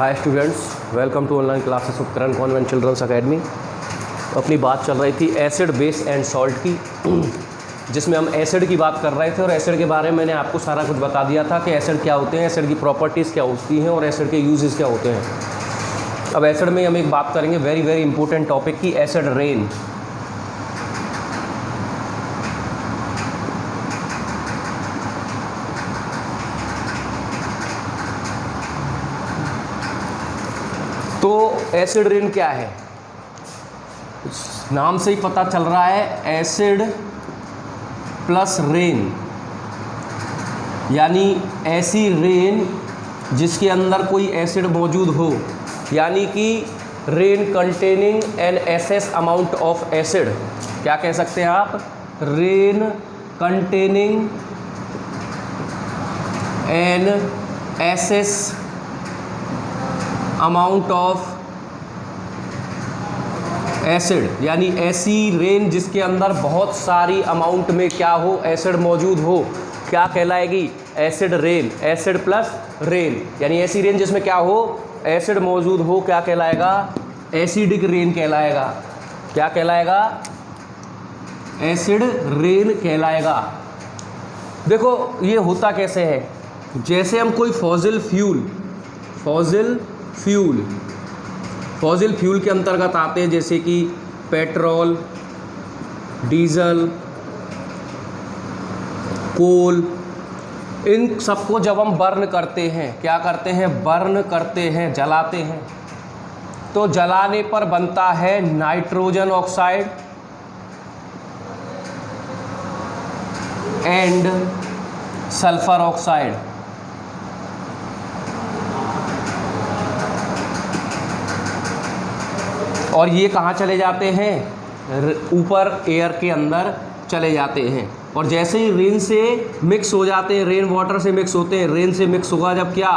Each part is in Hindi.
Hi students, welcome to online classes of Karan convent children's academy. अपनी बात चल रही थी एसिड बेस एंड सॉल्ट की, जिसमें हम एसिड की बात कर रहे थे और एसिड के बारे में मैंने आपको सारा कुछ बता दिया था कि एसिड क्या होते हैं, एसिड की प्रॉपर्टीज़ क्या होती हैं और एसिड के यूजेस क्या होते हैं। अब एसिड में हम एक बात करेंगे वेरी वेरी इंपॉर्टेंट टॉपिक की, एसिड रेन। तो एसिड रेन क्या है, नाम से ही पता चल रहा है, एसिड प्लस रेन, यानी ऐसी रेन जिसके अंदर कोई एसिड मौजूद हो, यानी कि rain containing an excess amount of acid. क्या कह सकते हैं आप? Rain containing an excess amount of acid, यानी ऐसी रेन जिसके अंदर बहुत सारी अमाउंट में क्या हो, एसिड मौजूद हो, क्या कहलाएगी? Acid rain. Acid plus rain, यानी ऐसी रेन जिसमें क्या हो, एसिड मौजूद हो, क्या कहलाएगा? एसिडिक रेन कहलाएगा। क्या कहलाएगा? एसिड रेन कहलाएगा। देखो ये होता कैसे है, जैसे हम कोई फॉसिल फ्यूल के अंतर्गत आते हैं, जैसे कि पेट्रोल, डीजल, कोल, इन सबको जब हम बर्न करते हैं, क्या करते हैं? बर्न करते हैं, जलाते हैं, तो जलाने पर बनता है nitrogen oxide and sulphur oxide. और ये कहाँ चले जाते हैं? ऊपर एयर के अंदर चले जाते हैं। और जैसे ही रेन से मिक्स हो जाते हैं, रेन वाटर से मिक्स होते हैं, रेन से मिक्स होगा जब क्या?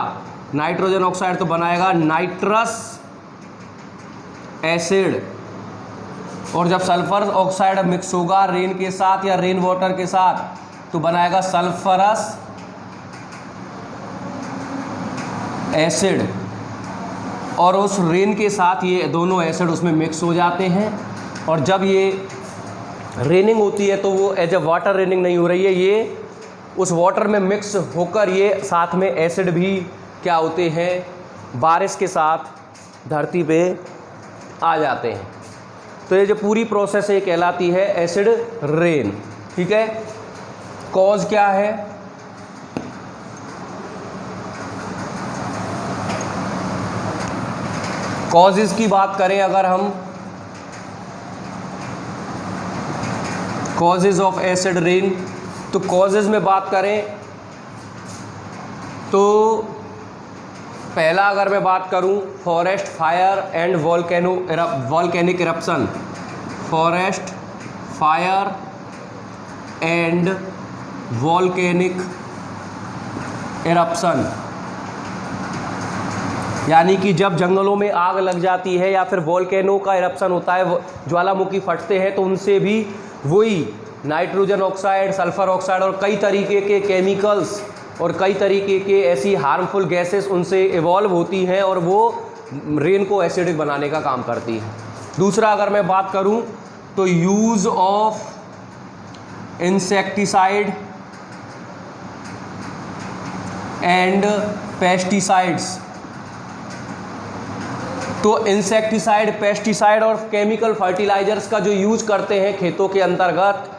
नाइट्रोजन ऑक्साइड, तो बनाएगा नाइट्रस एसिड। और जब सल्फर ऑक्साइड मिक्स होगा रेन के साथ या रेन वाटर के साथ, तो बनाएगा सल्फरस एसिड। और उस रेन के साथ ये दोनों एसिड उसमें मिक्स हो जाते हैं, और जब ये रेनिंग होती है तो वो एज ए वाटर रेनिंग नहीं हो रही है, ये उस वाटर में मिक्स होकर ये साथ में एसिड भी क्या होते हैं, बारिश के साथ धरती पे आ जाते हैं। तो ये जो पूरी प्रोसेस है कहलाती है एसिड रेन। ठीक है, कॉज क्या है? कॉजेज़ की बात करें अगर हम, कॉजेज़ ऑफ एसिड रेन, तो कॉजेज़ में बात करें तो पहला अगर मैं बात करूं, forest fire and volcanic eruption. Forest fire and volcanic eruption, यानी कि जब जंगलों में आग लग जाती है या फिर वॉल्केनो का इरप्शन होता है, ज्वालामुखी फटते हैं, तो उनसे भी वही नाइट्रोजन ऑक्साइड, सल्फर ऑक्साइड और कई तरीके के केमिकल्स और कई तरीके के ऐसी हार्मफुल गैसेस उनसे इवॉल्व होती हैं और वो रेन को एसिडिक बनाने का काम करती है। दूसरा अगर मैं बात करूं तो use of insecticide and pesticides. तो इंसेक्टिसाइड, पेस्टिसाइड और केमिकल फर्टिलाइजर्स का जो यूज करते हैं खेतों के अंतर्गत,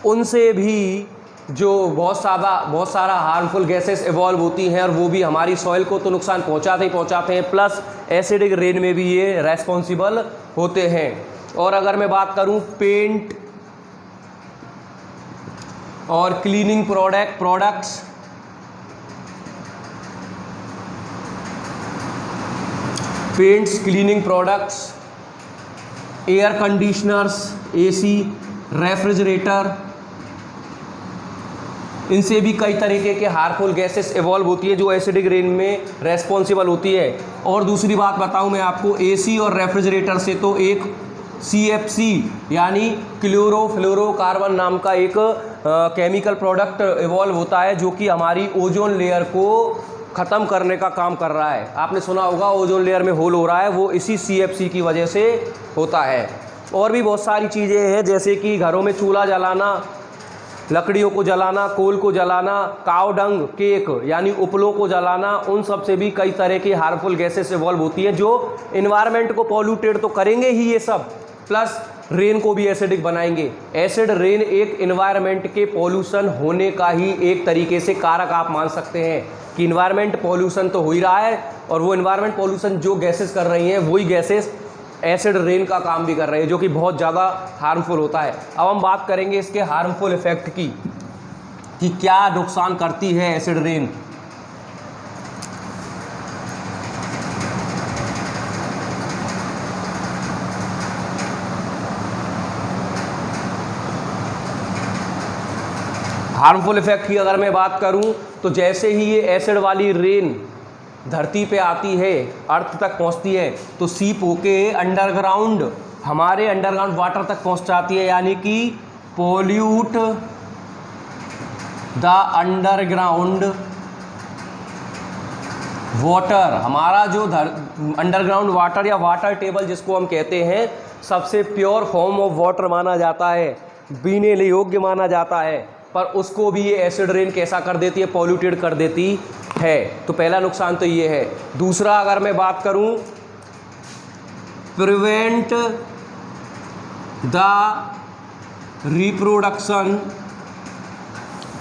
उनसे भी जो बहुत सारा हार्मफुल गैसेस इवॉल्व होती हैं और वो भी हमारी सॉइल को तो नुकसान पहुंचाते ही पहुंचाते हैं, प्लस एसिडिक रेन में भी ये रेस्पॉन्सिबल होते हैं। और अगर मैं बात करूं पेंट और cleaning products, paints, cleaning products, air conditioners, AC, refrigerator, इनसे भी कई तरीके के हार्मफुल गैसेस इवॉल्व होती है जो एसिडिक रेन में रेस्पॉन्सिबल होती है। और दूसरी बात बताऊं मैं आपको, एसी और रेफ्रिजरेटर से तो एक CFC यानी क्लोरोफ्लोरोकार्बन नाम का एक केमिकल प्रोडक्ट इवॉल्व होता है, जो कि हमारी ओजोन लेयर को ख़त्म करने का काम कर रहा है। आपने सुना होगा ओजोन लेयर में होल हो रहा है, वो इसी CFC की वजह से होता है। और भी बहुत सारी चीज़ें हैं, जैसे कि घरों में चूल्हा जलाना, लकड़ियों को जलाना, कोल को जलाना, काव डंग केक यानी उपलों को जलाना, उन सब से भी कई तरह की हार्मफुल गैसेस इवॉल्व होती हैं जो इन्वायरमेंट को पॉल्यूटेड तो करेंगे ही ये सब, प्लस रेन को भी एसिडिक बनाएंगे। एसिड रेन एक इन्वायरमेंट के पॉल्यूशन होने का ही एक तरीके से कारक आप मान सकते हैं कि इन्वायरमेंट पॉल्यूशन तो हो ही रहा है, और वो इन्वायरमेंट पॉल्यूशन जो गैसेस कर रही हैं वही गैसेस एसिड रेन का काम भी कर रहे हैं, जो कि बहुत ज़्यादा हार्मफुल होता है। अब हम बात करेंगे इसके हार्मफुल इफेक्ट की कि क्या नुकसान करती है एसिड रेन। हार्मफुल इफेक्ट की अगर मैं बात करूं तो जैसे ही ये एसिड वाली रेन धरती पे आती है, अर्थ तक पहुंचती है, तो सीप होके अंडरग्राउंड, हमारे अंडरग्राउंड वाटर तक पहुंच जाती है, यानी कि पोल्यूट द अंडरग्राउंड वाटर। हमारा जो अंडरग्राउंड वाटर या वाटर टेबल जिसको हम कहते हैं, सबसे प्योर फॉर्म ऑफ वाटर माना जाता है, पीने योग्य माना जाता है, पर उसको भी ये एसिड रेन कैसा कर देती है, पॉल्यूटेड कर देती है। तो पहला नुकसान तो ये है। दूसरा अगर मैं बात करूं, prevent the reproduction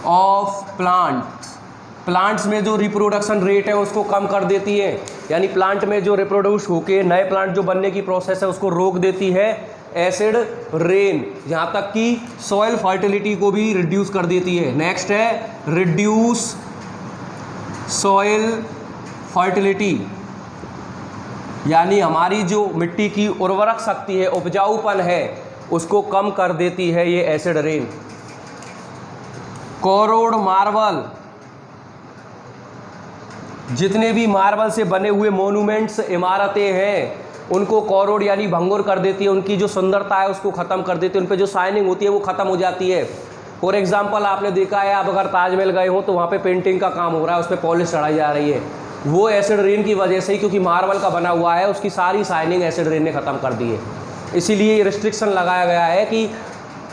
of plants में जो रिप्रोडक्शन रेट है उसको कम कर देती है, यानी प्लांट में जो रिप्रोड्यूस होके नए प्लांट जो बनने की प्रोसेस है उसको रोक देती है एसिड रेन। यहाँ तक कि सॉइल फर्टिलिटी को भी रिड्यूस कर देती है। नेक्स्ट है रिड्यूस सॉइल फर्टिलिटी, यानी हमारी जो मिट्टी की उर्वरक शक्ति है, उपजाऊपन है, उसको कम कर देती है ये एसिड रेन। कोरोड मार्बल, जितने भी मार्बल से बने हुए मोन्यूमेंट्स, इमारतें हैं, उनको कोरोड यानी भंगुर कर देती है, उनकी जो सुंदरता है उसको ख़त्म कर देती है, उन पे जो शाइनिंग होती है वो ख़त्म हो जाती है। फॉर एग्जांपल आपने देखा है, आप अगर ताजमहल गए हो तो वहाँ पे पेंटिंग का काम हो रहा है, उस पर पॉलिश चढ़ाई जा रही है, वो एसिड रेन की वजह से ही, क्योंकि मार्बल का बना हुआ है, उसकी सारी शाइनिंग एसिड रेन ने ख़त्म कर दी है। इसीलिए ये रिस्ट्रिक्शन लगाया गया है कि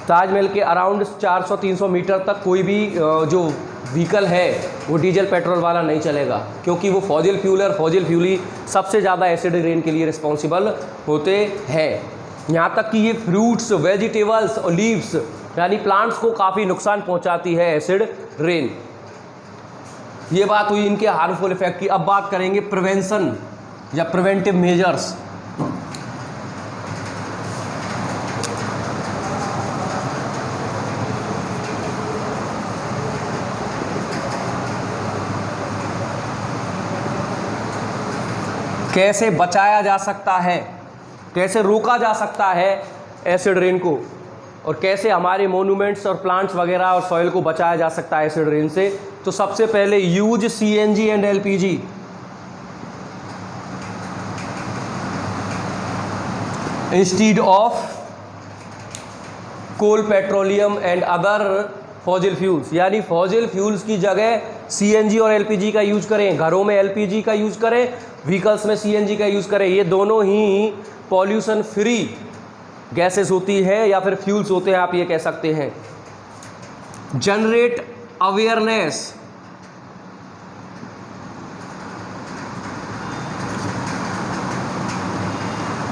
ताजमहल के अराउंड 400-300 मीटर तक कोई भी जो व्हीकल है वो डीजल पेट्रोल वाला नहीं चलेगा, क्योंकि वो फॉजिल फ्यूल और फॉजिल फ्यूल ही सबसे ज़्यादा एसिड रेन के लिए रिस्पॉन्सिबल होते हैं। यहाँ तक कि ये फ्रूट्स, वेजिटेबल्स और लीव्स यानी प्लांट्स को काफ़ी नुकसान पहुँचाती है एसिड रेन। ये बात हुई इनके हार्मफुल इफेक्ट की। अब बात करेंगे प्रिवेंशन या प्रिवेंटिव मेजर्स। कैसे बचाया जा सकता है, कैसे रोका जा सकता है एसिड रेन को, और कैसे हमारे मोन्यूमेंट्स और प्लांट्स वगैरह और सॉइल को बचाया जा सकता है एसिड रेन से। तो सबसे पहले use CNG and LPG instead of coal, petroleum and other fossil fuels, यानी फॉजिल फ्यूल्स की जगह CNG और LPG का यूज करें। घरों में LPG का यूज करें, व्हीकल्स में CNG का यूज करें। ये दोनों ही पॉल्यूशन फ्री गैसेस होती है या फिर फ्यूल्स होते हैं, आप ये कह सकते हैं। Generate awareness,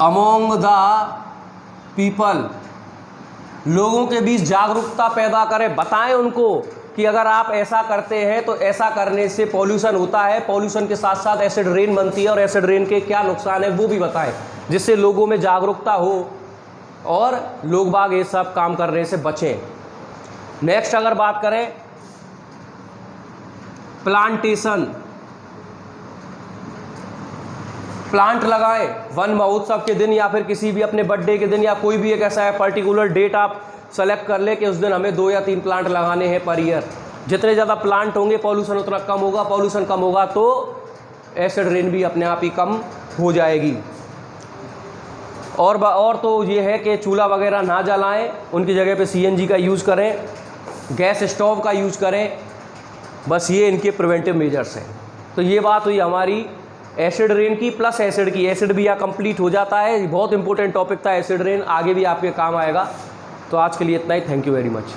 among the people, लोगों के बीच जागरूकता पैदा करें, बताएं उनको कि अगर आप ऐसा करते हैं तो ऐसा करने से पॉल्यूशन होता है, पॉल्यूशन के साथ साथ एसिड रेन बनती है और एसिड रेन के क्या नुकसान है वो भी बताएं, जिससे लोगों में जागरूकता हो और लोग बाग ये सब काम करने से बचें। नेक्स्ट अगर बात करें प्लांटेशन, प्लांट लगाएं वन महोत्सव के दिन या फिर किसी भी अपने बर्थडे के दिन, या कोई भी एक ऐसा है पर्टिकुलर डेट आप सेलेक्ट कर ले कि उस दिन हमें 2 या 3 प्लांट लगाने हैं पर ईयर। जितने ज़्यादा प्लांट होंगे पॉल्यूशन उतना कम होगा, पॉल्यूशन कम होगा तो एसिड रेन भी अपने आप ही कम हो जाएगी। और तो ये है कि चूल्हा वगैरह ना जलाएं, उनकी जगह पे CNG का यूज़ करें, गैस स्टोव का यूज़ करें। बस ये इनके प्रिवेंटिव मेजर्स हैं। तो ये बात हुई हमारी एसिड रेन की प्लस एसिड की। एसिड भी यहाँ कंप्लीट हो जाता है। बहुत इंपॉर्टेंट टॉपिक था एसिड रेन, आगे भी आपके काम आएगा। तो आज के लिए इतना ही। Thank you very much.